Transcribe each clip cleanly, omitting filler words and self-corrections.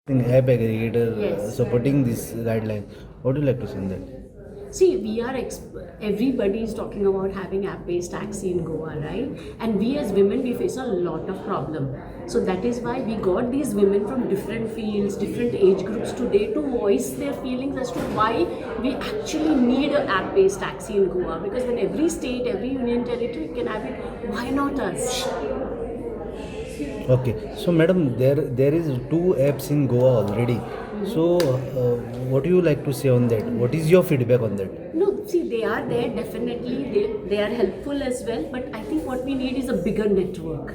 app aggregator Yes. supporting this guideline. What do you like to say on that? See, everybody is talking about having app-based taxi in Goa, right? And we as women, we face a lot of problem. So that is why we got these women from different fields, different age groups today to voice their feelings as to why we actually need an app-based taxi in Goa. Because when every state, every union territory can have it, why not us? Okay, so madam, there is two apps in Goa already. So, what do you like to say on that? What is your feedback on that? No, see, they are there definitely. They are helpful as well. But I think what we need is a bigger network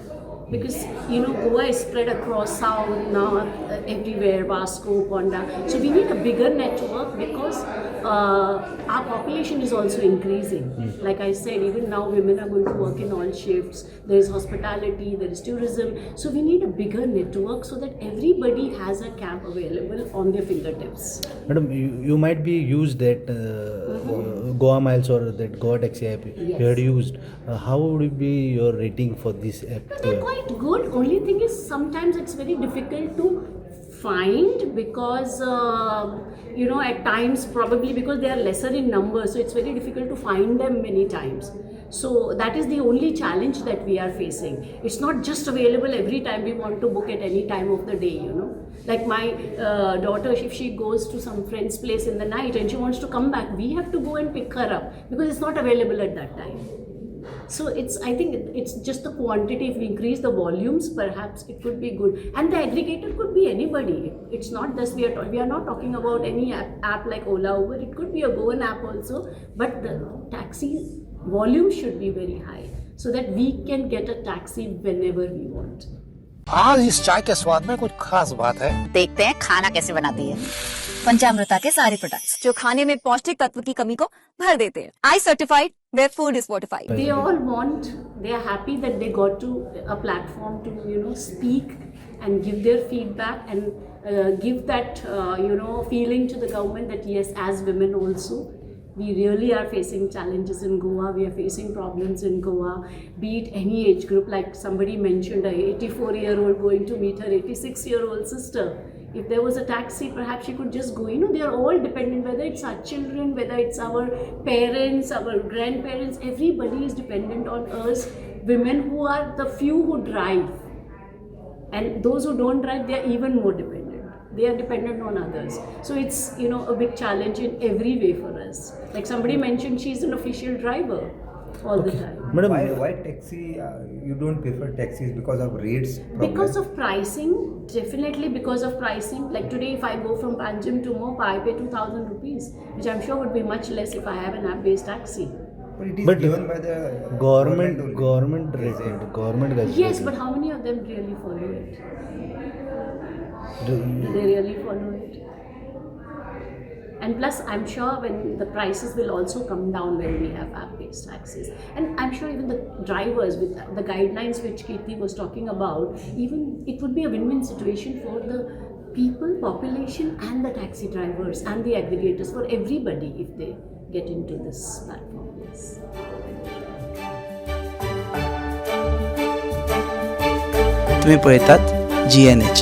because Goa is spread across south, north, everywhere, Vasco, Ponda. So we need a bigger network because our population is also increasing. Like I said, even now women are going to work in all shifts. There is hospitality, there is tourism. So we need a bigger network so that everybody has a cab available on their fingertips. Madam, you might be used that Goa Miles or that Goa Taxi app you had used. How would be your rating for this app? They're quite good. Only thing is sometimes it's very difficult to find because at times probably because they are lesser in numbers, so it's very difficult to find them many times. So that is the only challenge that we are facing. It's not just available every time we want to book at any time of the day. Like my daughter, if she goes to some friend's place in the night and she wants to come back, we have to go and pick her up because it's not available at that time. So I think it's just the quantity. If we increase the volumes, perhaps it could be good. And the aggregator could be anybody. It's not just we are not talking about any app like Ola, Uber. It could be a Goan app also. But the taxi volume should be very high so that we can get a taxi whenever we want. आज इस चाय के स्वाद में कुछ खास बात है। देखते हैं खाना कैसे बनाती है। पंचामृता के सारे प्रोडक्ट्स जो खाने में पौष्टिक तत्व की कमी को भर देते हैं। आई certified where food is fortified. They are happy that they got to a platform to speak and give their feedback and give that feeling to the government that yes, as women also we really are facing challenges in Goa. We are facing problems in Goa, be it any age group. Like somebody mentioned, a 84-year-old going to meet her 86-year-old sister. If there was a taxi, perhaps she could just go. They are all dependent, whether it's our children, whether it's our parents, our grandparents, everybody is dependent on us, women who are the few who drive. And those who don't drive, they are even more dependent. They are dependent on others. So it's, a big challenge in every way for us. Like somebody mentioned, she's an official driver all the time. Madam, why taxi? You don't prefer taxis because of rates? Because of pricing, definitely because of pricing. Like today, if I go from Panjim to Mopa, I pay 2,000 rupees, which I'm sure would be much less if I have an app-based taxi. But it is given by the government rated, government guidelines. Yes, but how many of them really follow it? Do they really follow it? And plus, I'm sure when the prices will also come down when we have app-based taxis. And I'm sure even the drivers with the guidelines which Kirti was talking about, even it would be a win-win situation for the people, population and the taxi drivers and the aggregators, for everybody if they get into this platform. Yes. तुम्ही पळयतात GNH